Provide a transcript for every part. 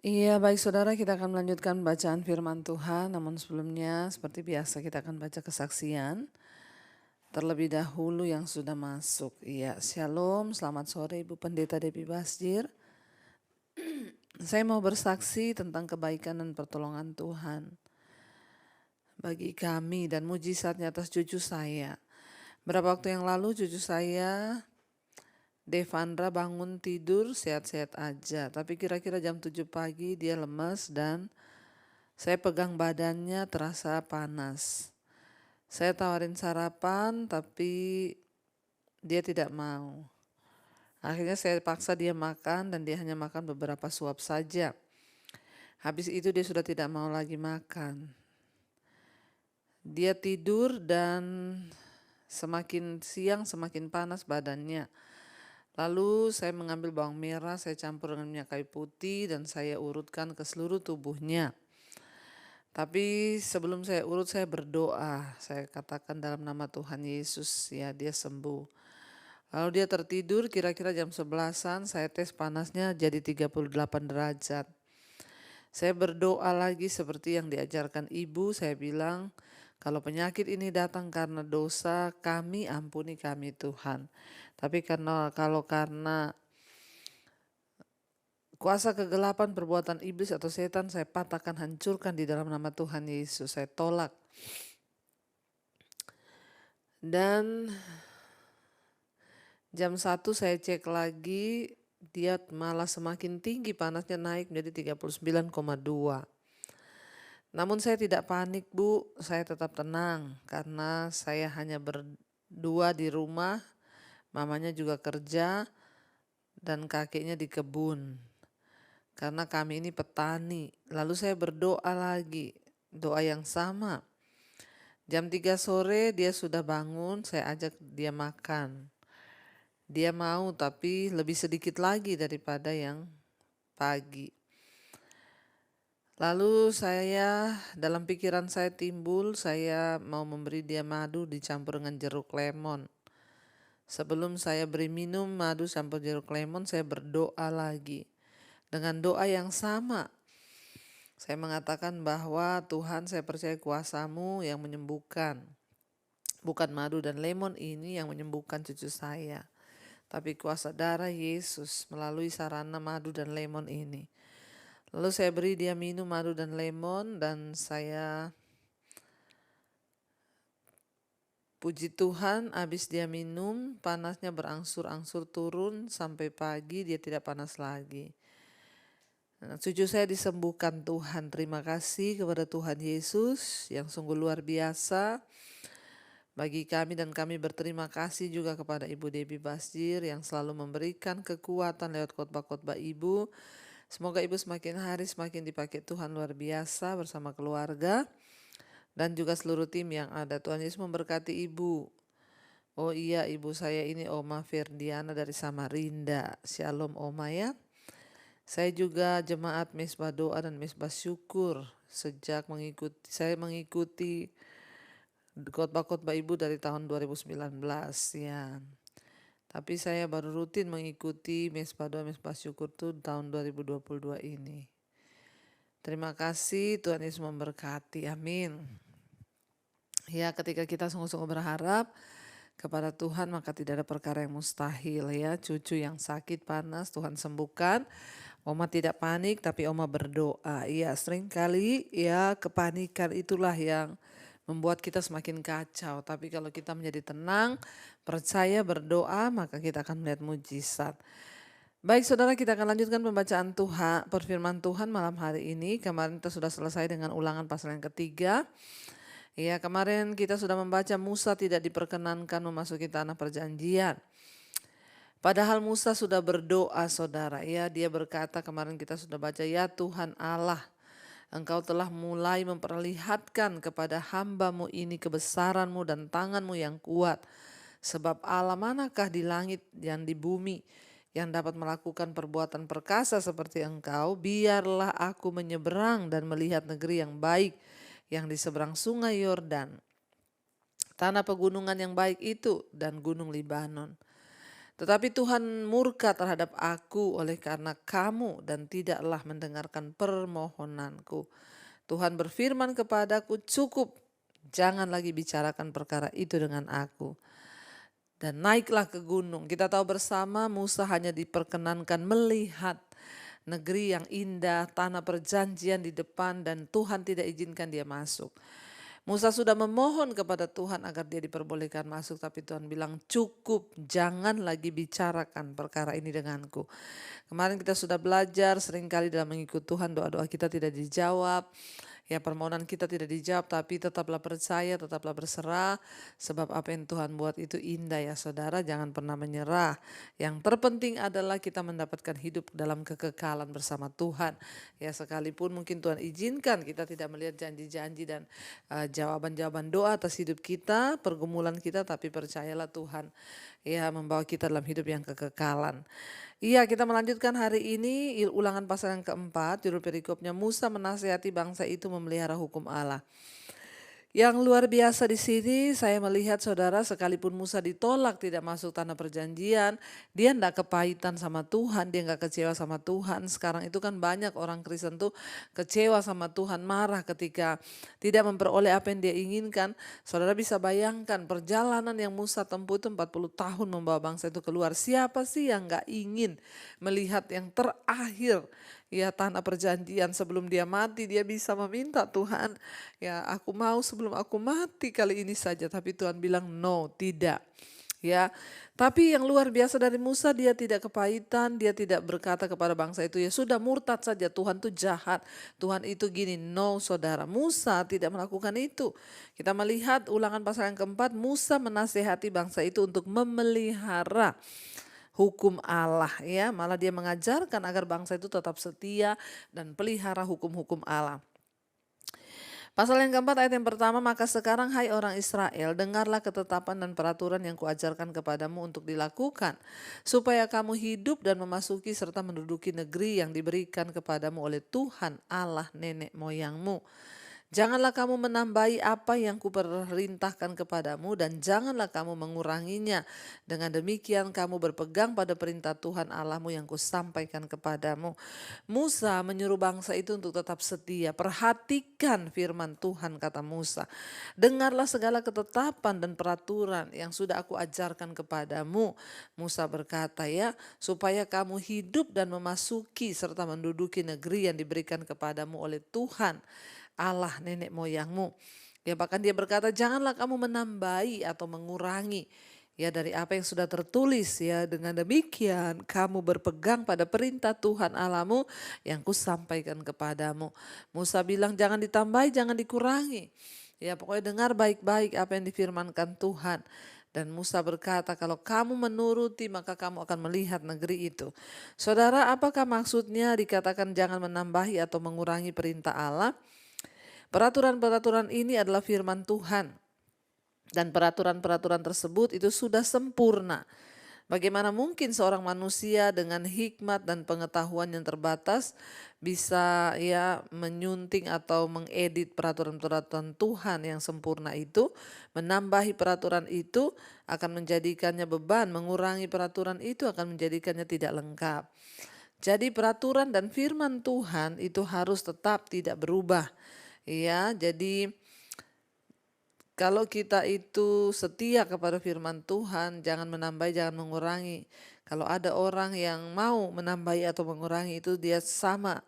Iya, baik saudara, kita akan melanjutkan bacaan firman Tuhan. Namun sebelumnya, seperti biasa kita akan baca kesaksian. Terlebih dahulu yang sudah masuk. Iya, shalom, selamat sore Ibu Pendeta Debbie Basjir. Saya mau bersaksi tentang kebaikan dan pertolongan Tuhan bagi kami dan mujizatnya atas cucu saya. Beberapa waktu yang lalu cucu saya Devandra bangun tidur sehat-sehat aja, tapi kira-kira jam 7 pagi dia lemas dan saya pegang badannya terasa panas. Saya tawarin sarapan tapi dia tidak mau. Akhirnya saya paksa dia makan dan dia hanya makan beberapa suap saja. Habis itu dia sudah tidak mau lagi makan. Dia tidur dan semakin siang semakin panas badannya. Lalu saya mengambil bawang merah, saya campur dengan minyak kayu putih dan saya urutkan ke seluruh tubuhnya. Tapi sebelum saya urut, saya berdoa. Saya katakan dalam nama Tuhan Yesus, ya dia sembuh. Lalu dia tertidur, kira-kira jam 11-an, saya tes panasnya jadi 38 derajat. Saya berdoa lagi seperti yang diajarkan ibu, saya bilang, kalau penyakit ini datang karena dosa kami, ampuni kami Tuhan. Tapi karena kuasa kegelapan perbuatan iblis atau setan saya patahkan, hancurkan di dalam nama Tuhan Yesus. Saya tolak. Dan jam 1 saya cek lagi, dia malah semakin tinggi, panasnya naik menjadi 39,2. Namun saya tidak panik Bu, saya tetap tenang karena saya hanya berdua di rumah, mamanya juga kerja dan kakeknya di kebun. Karena kami ini petani. Lalu saya berdoa lagi, doa yang sama. Jam 3 sore dia sudah bangun, saya ajak dia makan. Dia mau tapi lebih sedikit lagi daripada yang pagi. Lalu dalam pikiran saya timbul, saya mau memberi dia madu dicampur dengan jeruk lemon. Sebelum saya beri minum madu campur jeruk lemon, saya berdoa lagi. Dengan doa yang sama, saya mengatakan bahwa Tuhan, saya percaya kuasa-Mu yang menyembuhkan. Bukan madu dan lemon ini yang menyembuhkan cucu saya, tapi kuasa darah Yesus melalui sarana madu dan lemon ini. Lalu saya beri dia minum madu dan lemon dan saya puji Tuhan, habis dia minum panasnya berangsur-angsur turun sampai pagi dia tidak panas lagi. Nah, cucu saya disembuhkan Tuhan. Terima kasih kepada Tuhan Yesus yang sungguh luar biasa bagi kami, dan kami berterima kasih juga kepada Ibu Debbie Basjir yang selalu memberikan kekuatan lewat khotbah-khotbah Ibu. Semoga Ibu semakin hari semakin dipakai Tuhan luar biasa bersama keluarga dan juga seluruh tim yang ada. Tuhan Yesus memberkati Ibu. Oh iya, ibu saya ini Oma Ferdiana dari Samarinda. Shalom Oma ya. Saya juga jemaat Mesbah Doa dan Mesbah Syukur. Saya mengikuti khotbah-khotbah Ibu dari tahun 2019 ya. Tapi saya baru rutin mengikuti Mesbah Doa Mesbah Syukur tuh tahun 2022 ini. Terima kasih, Tuhan Yesus memberkati. Amin. Ya, ketika kita sungguh-sungguh berharap kepada Tuhan, maka tidak ada perkara yang mustahil ya. Cucu yang sakit panas Tuhan sembuhkan. Oma tidak panik tapi Oma berdoa. Iya, seringkali ya kepanikan itulah yang membuat kita semakin kacau. Tapi kalau kita menjadi tenang, percaya, berdoa, maka kita akan melihat mujizat. Baik saudara, kita akan lanjutkan pembacaan Tuhan, perfirman Tuhan malam hari ini. Kemarin kita sudah selesai dengan ulangan pasal yang ketiga. Ya, kemarin kita sudah membaca Musa tidak diperkenankan memasuki tanah perjanjian. Padahal Musa sudah berdoa saudara, ya dia berkata kemarin kita sudah baca, ya Tuhan Allah, Engkau telah mulai memperlihatkan kepada hamba-Mu ini kebesaran-Mu dan tangan-Mu yang kuat. Sebab Allah manakah di langit dan di bumi yang dapat melakukan perbuatan perkasa seperti Engkau? Biarlah aku menyeberang dan melihat negeri yang baik yang di seberang sungai Yordan, tanah pegunungan yang baik itu dan gunung Libanon. Tetapi Tuhan murka terhadap aku oleh karena kamu dan tidaklah mendengarkan permohonanku. Tuhan berfirman kepadaku, cukup, jangan lagi bicarakan perkara itu dengan aku. Dan naiklah ke gunung. Kita tahu bersama Musa hanya diperkenankan melihat negeri yang indah, tanah perjanjian di depan, dan Tuhan tidak izinkan dia masuk. Musa sudah memohon kepada Tuhan agar dia diperbolehkan masuk, tapi Tuhan bilang cukup, jangan lagi bicarakan perkara ini denganku. Kemarin kita sudah belajar seringkali dalam mengikut Tuhan doa-doa kita tidak dijawab. Ya, permohonan kita tidak dijawab, tapi tetaplah percaya, tetaplah berserah, sebab apa yang Tuhan buat itu indah ya saudara, jangan pernah menyerah. Yang terpenting adalah kita mendapatkan hidup dalam kekekalan bersama Tuhan. Ya, sekalipun mungkin Tuhan izinkan kita tidak melihat janji-janji dan jawaban-jawaban doa atas hidup kita, pergumulan kita, tapi percayalah Tuhan ya membawa kita dalam hidup yang kekekalan. Iya, kita melanjutkan hari ini Ulangan pasal yang keempat, judul perikopnya Musa menasihati bangsa itu memelihara hukum Allah. Yang luar biasa di sini saya melihat saudara, sekalipun Musa ditolak tidak masuk tanah perjanjian, dia tidak kepahitan sama Tuhan, dia nggak kecewa sama Tuhan. Sekarang itu kan banyak orang Kristen tuh kecewa sama Tuhan, marah ketika tidak memperoleh apa yang dia inginkan. Saudara bisa bayangkan perjalanan yang Musa tempuh itu 40 tahun membawa bangsa itu keluar. Siapa sih yang nggak ingin melihat yang terakhir ya tanah perjanjian, sebelum dia mati dia bisa meminta Tuhan, ya aku mau sebelum aku mati kali ini saja, tapi Tuhan bilang no, tidak. Ya, tapi yang luar biasa dari Musa, dia tidak kepahitan, dia tidak berkata kepada bangsa itu ya sudah murtad saja, Tuhan itu jahat, Tuhan itu gini. No saudara, Musa tidak melakukan itu. Kita melihat Ulangan pasal yang keempat, Musa menasihati bangsa itu untuk memelihara hukum Allah ya, malah dia mengajarkan agar bangsa itu tetap setia dan pelihara hukum-hukum Allah. Pasal yang keempat ayat yang pertama, maka sekarang hai orang Israel, dengarlah ketetapan dan peraturan yang kuajarkan kepadamu untuk dilakukan, supaya kamu hidup dan memasuki serta menduduki negeri yang diberikan kepadamu oleh Tuhan Allah nenek moyangmu. Janganlah kamu menambahi apa yang kuperintahkan kepadamu dan janganlah kamu menguranginya. Dengan demikian kamu berpegang pada perintah Tuhan Allahmu yang kusampaikan kepadamu. Musa menyuruh bangsa itu untuk tetap setia. Perhatikan firman Tuhan, kata Musa. Dengarlah segala ketetapan dan peraturan yang sudah aku ajarkan kepadamu. Musa berkata ya, supaya kamu hidup dan memasuki serta menduduki negeri yang diberikan kepadamu oleh Tuhan Allah nenek moyangmu. Ya, bahkan dia berkata janganlah kamu menambahi atau mengurangi ya dari apa yang sudah tertulis ya, dengan demikian kamu berpegang pada perintah Tuhan Allahmu yang kusampaikan kepadamu. Musa bilang jangan ditambahi, jangan dikurangi. Ya, pokoknya dengar baik-baik apa yang difirmankan Tuhan. Dan Musa berkata kalau kamu menuruti maka kamu akan melihat negeri itu. Saudara, apakah maksudnya dikatakan jangan menambahi atau mengurangi perintah Allah? Peraturan-peraturan ini adalah firman Tuhan dan peraturan-peraturan tersebut itu sudah sempurna. Bagaimana mungkin seorang manusia dengan hikmat dan pengetahuan yang terbatas bisa ya menyunting atau mengedit peraturan-peraturan Tuhan yang sempurna itu, menambahi peraturan itu akan menjadikannya beban, mengurangi peraturan itu akan menjadikannya tidak lengkap. Jadi peraturan dan firman Tuhan itu harus tetap tidak berubah. Ya, jadi kalau kita itu setia kepada firman Tuhan, jangan menambah, jangan mengurangi. Kalau ada orang yang mau menambahi atau mengurangi itu dia sama,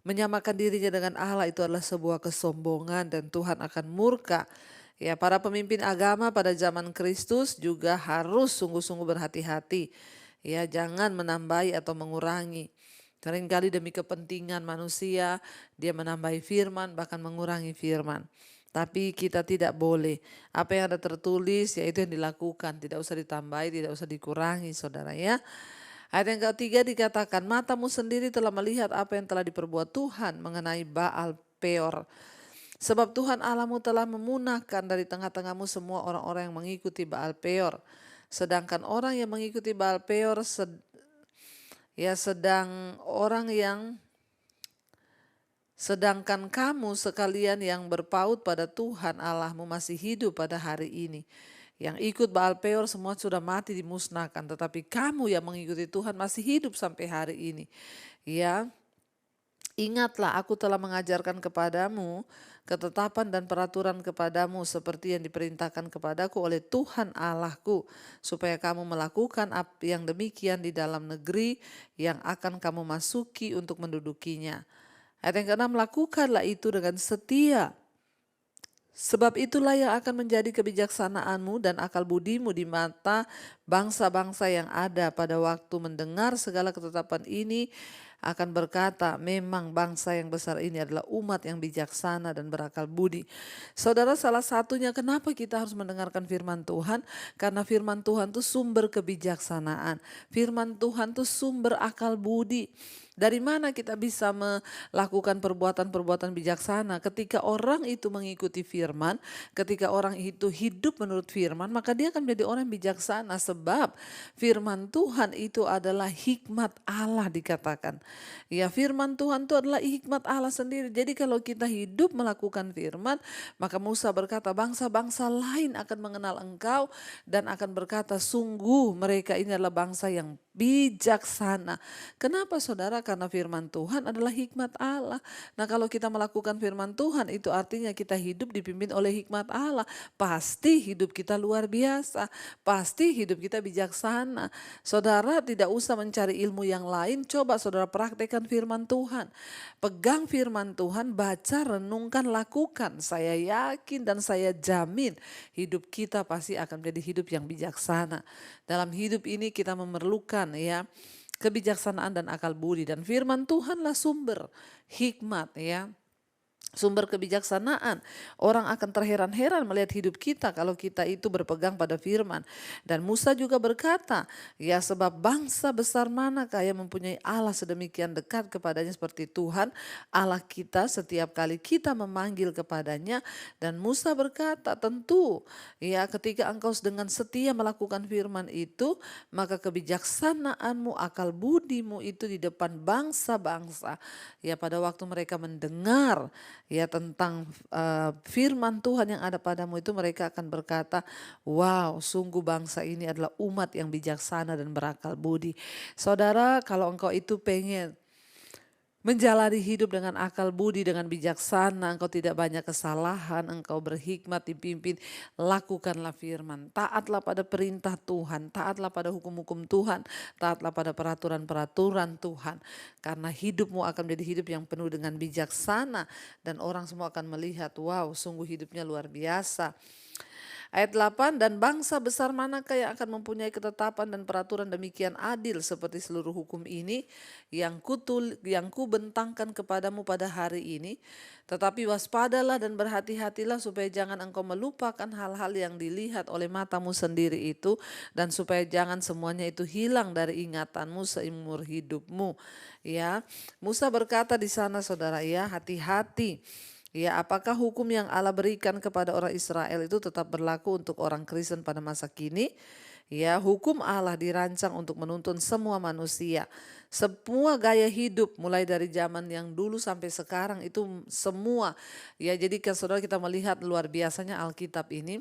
menyamakan dirinya dengan Allah, itu adalah sebuah kesombongan dan Tuhan akan murka. Ya, para pemimpin agama pada zaman Kristus juga harus sungguh-sungguh berhati-hati. Ya, jangan menambahi atau mengurangi. Seringkali demi kepentingan manusia, dia menambahi firman, bahkan mengurangi firman. Tapi kita tidak boleh. Apa yang ada tertulis, yaitu yang dilakukan. Tidak usah ditambahi, tidak usah dikurangi, saudara ya. Ayat yang ketiga dikatakan, matamu sendiri telah melihat apa yang telah diperbuat Tuhan mengenai Baal Peor. Sebab Tuhan Allahmu telah memunahkan dari tengah-tengahmu semua orang-orang yang mengikuti Baal Peor. Sedangkan orang yang mengikuti Baal Peor sedangkan kamu sekalian yang berpaut pada Tuhan Allahmu masih hidup pada hari ini. Yang ikut Baal Peor semua sudah mati dimusnahkan, tetapi kamu yang mengikuti Tuhan masih hidup sampai hari ini. Ya, ingatlah aku telah mengajarkan kepadamu ketetapan dan peraturan kepadamu seperti yang diperintahkan kepadaku oleh Tuhan Allahku, supaya kamu melakukan yang demikian di dalam negeri yang akan kamu masuki untuk mendudukinya. Ayat yang ke-6, lakukanlah itu dengan setia. Sebab itulah yang akan menjadi kebijaksanaanmu dan akal budimu di mata bangsa-bangsa yang ada pada waktu mendengar segala ketetapan ini, akan berkata, memang bangsa yang besar ini adalah umat yang bijaksana dan berakal budi. Saudara, salah satunya kenapa kita harus mendengarkan firman Tuhan? Karena firman Tuhan itu sumber kebijaksanaan. Firman Tuhan itu sumber akal budi. Dari mana kita bisa melakukan perbuatan-perbuatan bijaksana? Ketika orang itu mengikuti firman, ketika orang itu hidup menurut firman, maka dia akan menjadi orang yang bijaksana. Sebab firman Tuhan itu adalah hikmat Allah dikatakan. Ya, firman Tuhan itu adalah hikmat Allah sendiri. Jadi kalau kita hidup melakukan firman, maka Musa berkata, bangsa-bangsa lain akan mengenal engkau dan akan berkata, sungguh mereka ini adalah bangsa yang bijaksana. Kenapa saudara? Karena firman Tuhan adalah hikmat Allah. Nah, kalau kita melakukan firman Tuhan, itu artinya kita hidup dipimpin oleh hikmat Allah. Pasti hidup kita luar biasa. Pasti hidup kita bijaksana. Saudara tidak usah mencari ilmu yang lain. Coba saudara praktekkan firman Tuhan. Pegang firman Tuhan, baca, renungkan, lakukan. Saya yakin dan saya jamin hidup kita pasti akan menjadi hidup yang bijaksana. Dalam hidup ini kita memerlukan ya kebijaksanaan dan akal budi, dan firman Tuhanlah sumber hikmat ya. Sumber kebijaksanaan. Orang akan terheran-heran melihat hidup kita kalau kita itu berpegang pada firman. Dan Musa juga berkata, ya sebab bangsa besar manakah yang mempunyai Allah sedemikian dekat kepadanya seperti Tuhan Allah kita setiap kali kita memanggil kepadanya. Dan Musa berkata, tentu ya ketika engkau dengan setia melakukan firman itu, maka kebijaksanaanmu, akal budimu itu di depan bangsa-bangsa. Ya pada waktu mereka mendengar ya tentang firman Tuhan yang ada padamu itu, mereka akan berkata, wow, sungguh bangsa ini adalah umat yang bijaksana dan berakal budi. Saudara, kalau engkau itu pengen menjalani hidup dengan akal budi, dengan bijaksana, engkau tidak banyak kesalahan, engkau berhikmat, dipimpin, lakukanlah firman. Taatlah pada perintah Tuhan, taatlah pada hukum-hukum Tuhan, taatlah pada peraturan-peraturan Tuhan. Karena hidupmu akan menjadi hidup yang penuh dengan bijaksana dan orang semua akan melihat, wow, sungguh hidupnya luar biasa. Ayat 8, dan bangsa besar manakah yang akan mempunyai ketetapan dan peraturan demikian adil seperti seluruh hukum ini yang kubentangkan kepadamu pada hari ini. Tetapi waspadalah dan berhati-hatilah supaya jangan engkau melupakan hal-hal yang dilihat oleh matamu sendiri itu, dan supaya jangan semuanya itu hilang dari ingatanmu seumur hidupmu. Ya, Musa berkata di sana saudara ya, hati-hati. Ya, apakah hukum yang Allah berikan kepada orang Israel itu tetap berlaku untuk orang Kristen pada masa kini? Ya, hukum Allah dirancang untuk menuntun semua manusia. Semua gaya hidup mulai dari zaman yang dulu sampai sekarang itu semua. Ya, jadi saudara kita melihat luar biasanya Alkitab ini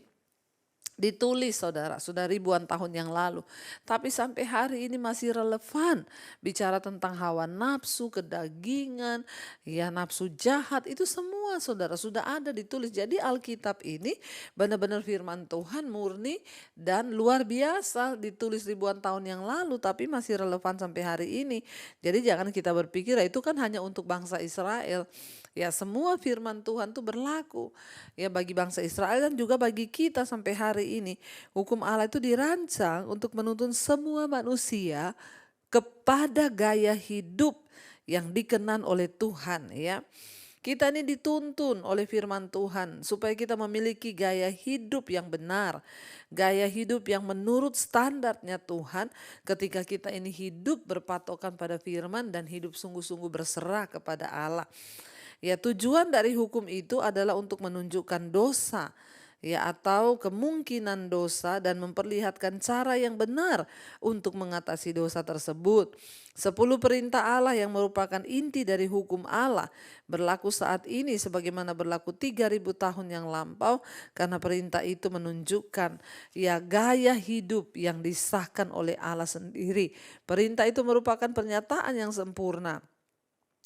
ditulis saudara, sudah ribuan tahun yang lalu. Tapi sampai hari ini masih relevan. Bicara tentang hawa nafsu, kedagingan, ya nafsu jahat, itu semua saudara sudah ada ditulis. Jadi Alkitab ini benar-benar firman Tuhan murni dan luar biasa, ditulis ribuan tahun yang lalu tapi masih relevan sampai hari ini. Jadi jangan kita berpikir itu kan hanya untuk bangsa Israel. Ya, semua firman Tuhan itu berlaku ya bagi bangsa Israel dan juga bagi kita sampai hari ini. Hukum Allah itu dirancang untuk menuntun semua manusia kepada gaya hidup yang dikenan oleh Tuhan ya. Kita ini dituntun oleh firman Tuhan supaya kita memiliki gaya hidup yang benar, gaya hidup yang menurut standarnya Tuhan. Ketika kita ini hidup berpatokan pada firman dan hidup sungguh-sungguh berserah kepada Allah. Ya, tujuan dari hukum itu adalah untuk menunjukkan dosa. ya, atau kemungkinan dosa dan memperlihatkan cara yang benar untuk mengatasi dosa tersebut. 10 perintah Allah yang merupakan inti dari hukum Allah berlaku saat ini sebagaimana berlaku 3000 tahun yang lampau, karena perintah itu menunjukkan ya gaya hidup yang disahkan oleh Allah sendiri. Perintah itu merupakan pernyataan yang sempurna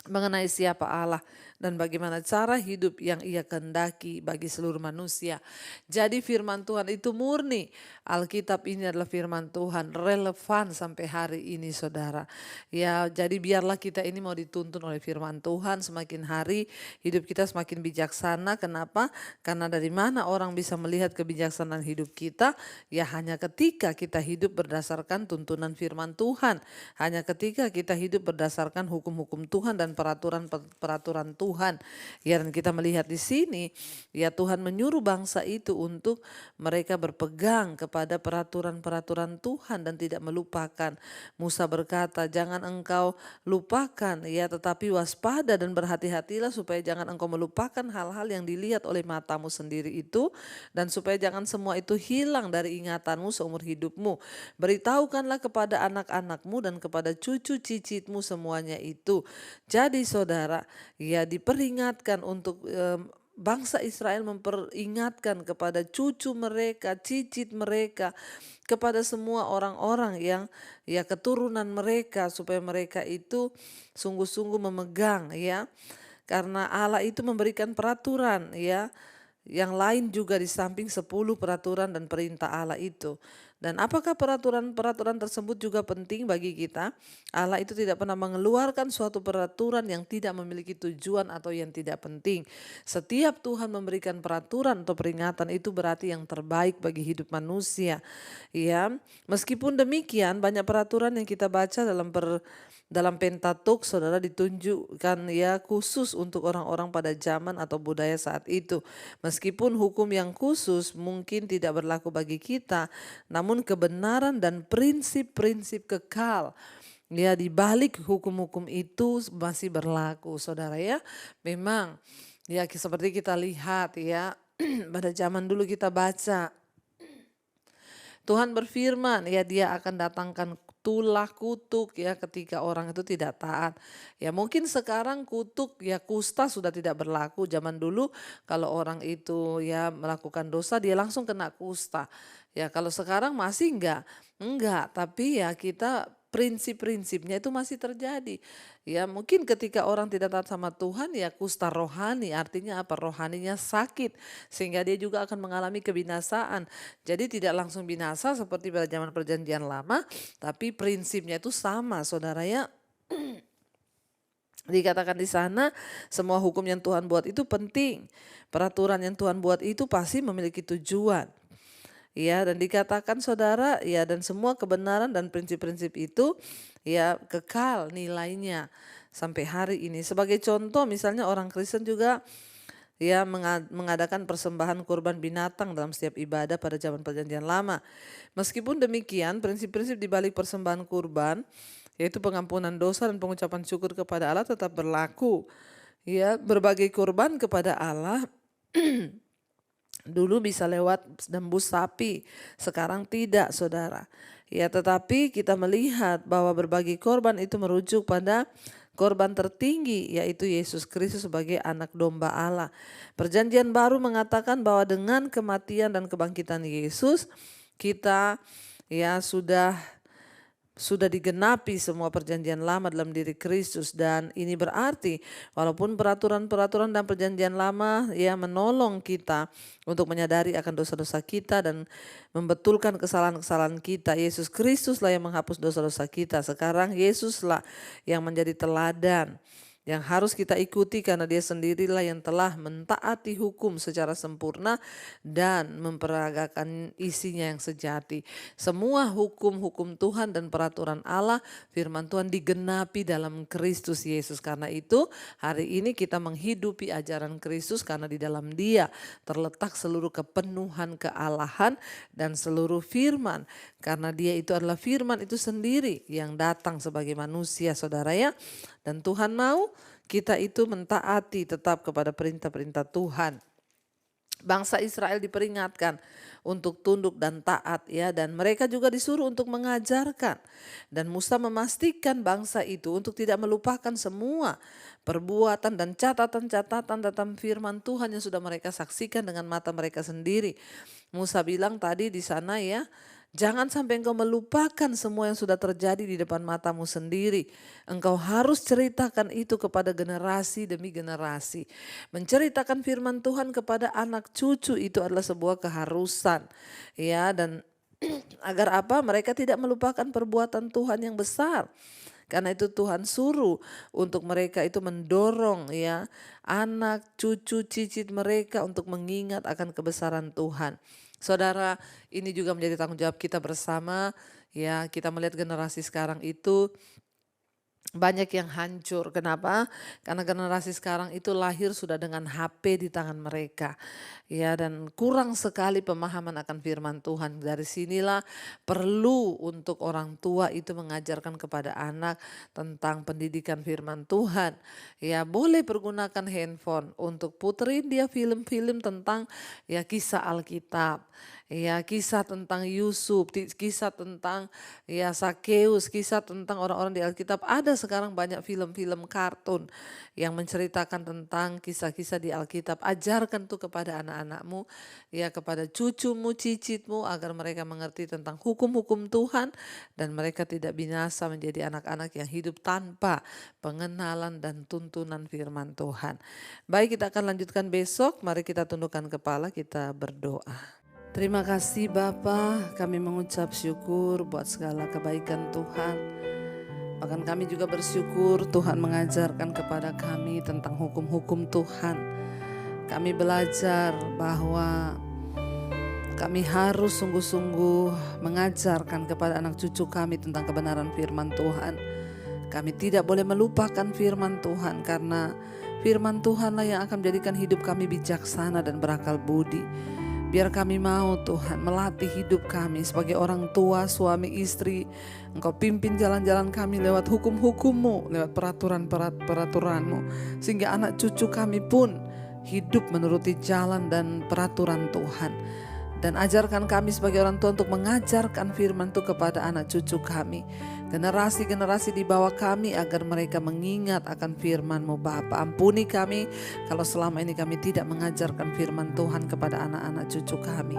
mengenai siapa Allah dan bagaimana cara hidup yang Ia kehendaki bagi seluruh manusia. Jadi firman Tuhan itu murni. Alkitab ini adalah firman Tuhan, relevan sampai hari ini, saudara. Ya, jadi biarlah kita ini mau dituntun oleh firman Tuhan, semakin hari hidup kita semakin bijaksana. Kenapa? Karena dari mana orang bisa melihat kebijaksanaan hidup kita? Ya hanya ketika kita hidup berdasarkan tuntunan firman Tuhan. Hanya ketika kita hidup berdasarkan hukum-hukum Tuhan dan peraturan-peraturan Tuhan. Ya, dan kita melihat di sini ya Tuhan menyuruh bangsa itu untuk mereka berpegang kepada peraturan-peraturan Tuhan dan tidak melupakan. Musa berkata, jangan engkau lupakan ya, tetapi waspada dan berhati-hatilah supaya jangan engkau melupakan hal-hal yang dilihat oleh matamu sendiri itu, dan supaya jangan semua itu hilang dari ingatanmu seumur hidupmu. Beritahukanlah kepada anak-anakmu dan kepada cucu cicitmu semuanya itu. Jadi saudara, ya diperingatkan untuk bangsa Israel memperingatkan kepada cucu mereka, cicit mereka, kepada semua orang-orang yang ya keturunan mereka, supaya mereka itu sungguh-sungguh memegang ya. Karena Allah itu memberikan peraturan ya, yang lain juga di samping 10 peraturan dan perintah Allah itu. Dan apakah peraturan-peraturan tersebut juga penting bagi kita? Allah itu tidak pernah mengeluarkan suatu peraturan yang tidak memiliki tujuan atau yang tidak penting. Setiap Tuhan memberikan peraturan atau peringatan itu berarti yang terbaik bagi hidup manusia. Ya, meskipun demikian banyak peraturan yang kita baca dalam Pentatuk, saudara, ditunjukkan ya khusus untuk orang-orang pada zaman atau budaya saat itu. Meskipun hukum yang khusus mungkin tidak berlaku bagi kita, namun kebenaran dan prinsip-prinsip kekal ya di balik hukum-hukum itu masih berlaku, saudara ya. Memang ya seperti kita lihat ya pada zaman dulu kita baca Tuhan berfirman ya dia akan datangkan tulah kutuk ya ketika orang itu tidak taat. Ya mungkin sekarang kutuk ya kusta sudah tidak berlaku. Zaman dulu kalau orang itu ya melakukan dosa dia langsung kena kusta. Ya kalau sekarang masih enggak, tapi ya kita prinsip-prinsipnya itu masih terjadi. Ya mungkin ketika orang tidak taat sama Tuhan ya kusta rohani, artinya apa? Rohaninya sakit sehingga dia juga akan mengalami kebinasaan. Jadi tidak langsung binasa seperti pada zaman perjanjian lama, tapi prinsipnya itu sama, saudara ya. Dikatakan di sana semua hukum yang Tuhan buat itu penting. Peraturan yang Tuhan buat itu pasti memiliki tujuan. Ya, dan dikatakan saudara, ya dan semua kebenaran dan prinsip-prinsip itu ya kekal nilainya sampai hari ini. Sebagai contoh misalnya orang Kristen juga ya mengadakan persembahan kurban binatang dalam setiap ibadah pada zaman perjanjian lama. Meskipun demikian, prinsip-prinsip di balik persembahan kurban, yaitu pengampunan dosa dan pengucapan syukur kepada Allah tetap berlaku. Ya, berbagai kurban kepada Allah dulu bisa lewat tembus sapi, sekarang tidak, saudara. Ya, tetapi kita melihat bahwa berbagai korban itu merujuk pada korban tertinggi, yaitu Yesus Kristus sebagai anak domba Allah. Perjanjian baru mengatakan bahwa dengan kematian dan kebangkitan Yesus, kita ya sudah digenapi semua perjanjian lama dalam diri Kristus, dan ini berarti walaupun peraturan-peraturan dan perjanjian lama ya menolong kita untuk menyadari akan dosa-dosa kita dan membetulkan kesalahan-kesalahan kita, Yesus Kristuslah yang menghapus dosa-dosa kita. Sekarang Yesuslah yang menjadi teladan yang harus kita ikuti karena dia sendirilah yang telah mentaati hukum secara sempurna dan memperagakan isinya yang sejati. Semua hukum-hukum Tuhan dan peraturan Allah, firman Tuhan digenapi dalam Kristus Yesus. Karena itu hari ini kita menghidupi ajaran Kristus karena di dalam Dia terletak seluruh kepenuhan kealahan dan seluruh firman. Karena Dia itu adalah firman itu sendiri yang datang sebagai manusia, saudara ya. Dan Tuhan mau kita itu mentaati tetap kepada perintah-perintah Tuhan. Bangsa Israel diperingatkan untuk tunduk dan taat ya, dan mereka juga disuruh untuk mengajarkan. Dan Musa memastikan bangsa itu untuk tidak melupakan semua perbuatan dan catatan-catatan tentang firman Tuhan yang sudah mereka saksikan dengan mata mereka sendiri. Musa bilang tadi di sana ya, jangan sampai engkau melupakan semua yang sudah terjadi di depan matamu sendiri. Engkau harus ceritakan itu kepada generasi demi generasi. Menceritakan firman Tuhan kepada anak cucu itu adalah sebuah keharusan. Ya, dan agar apa? Mereka tidak melupakan perbuatan Tuhan yang besar. Karena itu Tuhan suruh untuk mereka itu mendorong ya anak, cucu, cicit mereka untuk mengingat akan kebesaran Tuhan. Saudara, ini juga menjadi tanggung jawab kita bersama ya. Kita melihat generasi sekarang itu banyak yang hancur. Kenapa? Karena generasi sekarang itu lahir sudah dengan HP di tangan mereka. Ya, dan kurang sekali pemahaman akan firman Tuhan. Dari sinilah perlu untuk orang tua itu mengajarkan kepada anak tentang pendidikan firman Tuhan. Ya, boleh pergunakan handphone untuk puterin dia film-film tentang ya kisah Alkitab. Ya, kisah tentang Yusuf, kisah tentang ya Sakeus, kisah tentang orang-orang di Alkitab. Ada sekarang banyak film-film kartun yang menceritakan tentang kisah-kisah di Alkitab. Ajarkan tuh kepada anak-anakmu, ya kepada cucumu, cicitmu, agar mereka mengerti tentang hukum-hukum Tuhan dan mereka tidak binasa menjadi anak-anak yang hidup tanpa pengenalan dan tuntunan firman Tuhan. Baik, kita akan lanjutkan besok. Mari kita tundukkan kepala, kita berdoa. Terima kasih Bapa, kami mengucap syukur buat segala kebaikan Tuhan. Bahkan kami juga bersyukur Tuhan mengajarkan kepada kami tentang hukum-hukum Tuhan. Kami belajar bahwa kami harus sungguh-sungguh mengajarkan kepada anak cucu kami tentang kebenaran firman Tuhan. Kami tidak boleh melupakan firman Tuhan, karena firman Tuhanlah yang akan menjadikan hidup kami bijaksana dan berakal budi. Biar kami mau Tuhan melatih hidup kami sebagai orang tua, suami, istri. Engkau pimpin jalan-jalan kami lewat hukum-hukum-Mu, lewat peraturan-peraturan-Mu. Sehingga anak cucu kami pun hidup menuruti jalan dan peraturan Tuhan. Dan ajarkan kami sebagai orang tua untuk mengajarkan firman itu kepada anak cucu kami. Generasi-generasi di bawah kami agar mereka mengingat akan firman-Mu Bapa. Ampuni kami kalau selama ini kami tidak mengajarkan firman Tuhan kepada anak-anak cucu kami.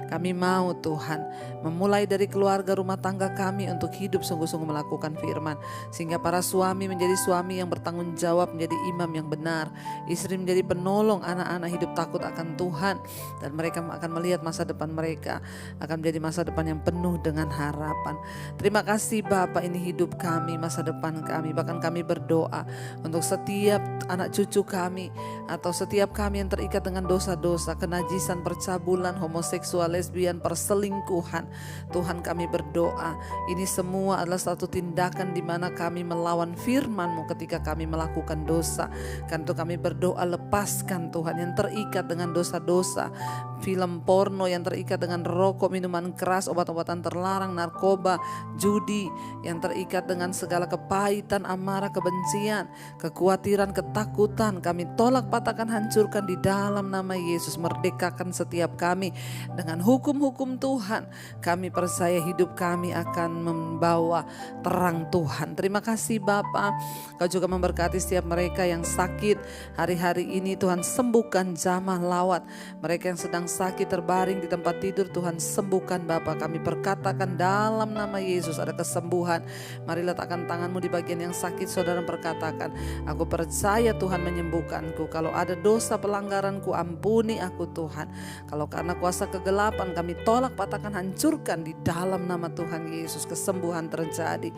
Kami mau Tuhan memulai dari keluarga rumah tangga kami untuk hidup sungguh-sungguh melakukan firman. Sehingga para suami menjadi suami yang bertanggung jawab, menjadi imam yang benar. Istri menjadi penolong anak-anak hidup takut akan Tuhan. Dan mereka akan melihat masa depan mereka akan menjadi masa depan yang penuh dengan harapan. Terima kasih Bapa, ini hidup kami, masa depan kami. Bahkan kami berdoa untuk setiap anak cucu kami atau setiap kami yang terikat dengan dosa-dosa, kenajisan, percabulan, homoseksual, lesbian, perselingkuhan. Tuhan, kami berdoa ini semua adalah satu tindakan di mana kami melawan firman-Mu ketika kami melakukan dosa. Kan itu kami berdoa, lepaskan Tuhan yang terikat dengan dosa-dosa, film porno, yang terikat dengan rokok, minuman keras, obat-obatan terlarang, narkoba, judi, yang terikat dengan segala kepahitan, amarah, kebencian, kekhawatiran, ketakutan. Kami tolak, patahkan, hancurkan di dalam nama Yesus. Merdekakan setiap kami dengan hukum-hukum Tuhan. Kami percaya hidup kami akan membawa terang Tuhan. Terima kasih Bapa, Kau juga memberkati setiap mereka yang sakit hari-hari ini. Tuhan, sembuhkan jamah lawat. Mereka yang sedang sakit terbaring di tempat tidur, Tuhan sembuhkan Bapa. Kami perkatakan dalam nama Yesus ada kesembuhan. Mari letakkan tanganmu di bagian yang sakit, saudara, perkatakan, aku percaya Tuhan menyembuhkanku. Kalau ada dosa pelanggaranku, ampuni aku Tuhan. Kalau karena kuasa kegelapan, kami tolak, patahkan, hancurkan di dalam nama Tuhan Yesus. Kesembuhan terjadi.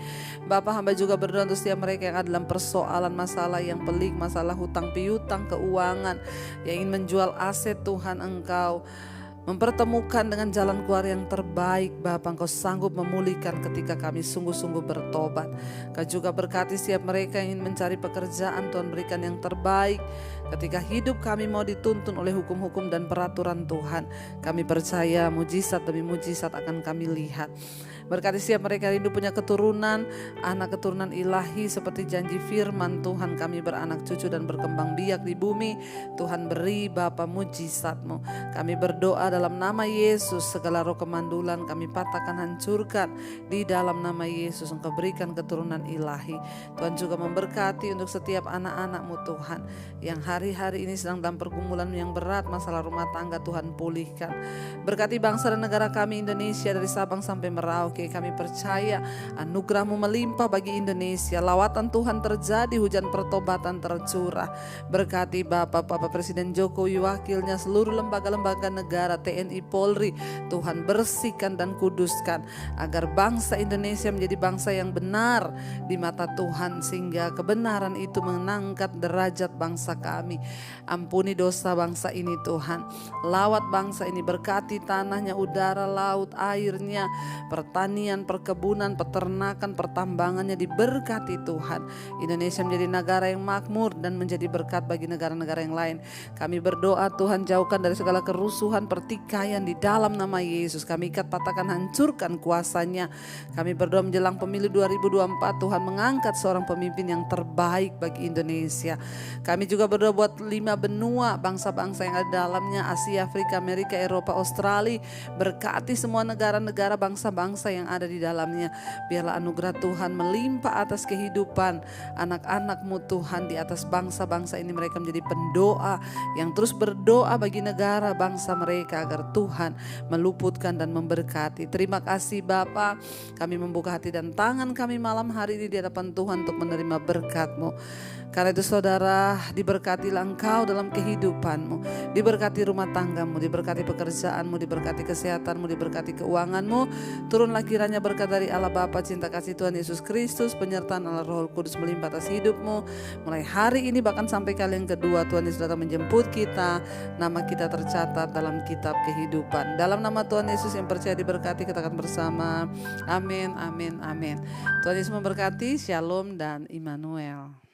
Bapa, hamba juga berdoa untuk setiap mereka yang ada dalam persoalan, masalah yang pelik, masalah hutang piutang, keuangan, yang ingin menjual aset. Tuhan, Engkau mempertemukan dengan jalan keluar yang terbaik. Bapa, Engkau sanggup memulihkan ketika kami sungguh-sungguh bertobat. Kau juga berkati setiap mereka yang ingin mencari pekerjaan. Tuhan, berikan yang terbaik. Ketika hidup kami mau dituntun oleh hukum-hukum dan peraturan Tuhan, kami percaya mujizat demi mujizat akan kami lihat. Berkati setiap mereka rindu punya keturunan, anak keturunan ilahi seperti janji firman Tuhan, kami beranak cucu dan berkembang biak di bumi. Tuhan beri Bapa mujizat-Mu. Kami berdoa dalam nama Yesus, segala roh kemandulan kami patahkan, hancurkan di dalam nama Yesus. Engkau berikan keturunan ilahi. Tuhan juga memberkati untuk setiap anak-anak-Mu Tuhan yang hari-hari ini sedang dalam pergumulan yang berat, masalah rumah tangga, Tuhan pulihkan. Berkati bangsa dan negara kami Indonesia dari Sabang sampai Merauke. Kami percaya anugerah-Mu melimpah bagi Indonesia. Lawatan Tuhan terjadi, hujan pertobatan tercurah. Berkati Bapak Presiden Jokowi, wakilnya, seluruh lembaga-lembaga negara, TNI, Polri. Tuhan bersihkan dan kuduskan agar bangsa Indonesia menjadi bangsa yang benar di mata Tuhan, sehingga kebenaran itu mengangkat derajat bangsa kami. Ampuni dosa bangsa ini Tuhan. Lawat bangsa ini, berkati tanahnya, udara, laut, airnya, pertanian, perkebunan, peternakan, pertambangannya diberkati Tuhan. Indonesia menjadi negara yang makmur dan menjadi berkat bagi negara-negara yang lain. Kami berdoa Tuhan, jauhkan dari segala kerusuhan, pertikaian di dalam nama Yesus. Kami ikat, patahkan, hancurkan kuasanya. Kami berdoa menjelang pemilu 2024, Tuhan mengangkat seorang pemimpin yang terbaik bagi Indonesia. Kami juga berdoa buat 5 benua, bangsa-bangsa yang ada di dalamnya, Asia, Afrika, Amerika, Eropa, Australia. Berkati semua negara-negara, bangsa-bangsa yang ada di dalamnya. Biarlah anugerah Tuhan melimpah atas kehidupan anak-anak-Mu Tuhan di atas bangsa-bangsa ini. Mereka menjadi pendoa yang terus berdoa bagi negara bangsa mereka agar Tuhan meluputkan dan memberkati. Terima kasih Bapa, kami membuka hati dan tangan kami malam hari ini di hadapan Tuhan untuk menerima berkat-Mu. Karena itu saudara, diberkatilah engkau dalam kehidupanmu, diberkati rumah tanggamu, diberkati pekerjaanmu, diberkati kesehatanmu, diberkati keuanganmu. Turunlah kiranya berkat dari Allah Bapa, cinta kasih Tuhan Yesus Kristus, penyertaan Allah Roh Kudus melimpah atas hidupmu. Mulai hari ini bahkan sampai kali yang kedua, Tuhan Yesus datang menjemput kita. Nama kita tercatat dalam kitab kehidupan. Dalam nama Tuhan Yesus yang percaya diberkati, kita akan bersama. Amin, amin, amin. Tuhan Yesus memberkati. Shalom dan Immanuel.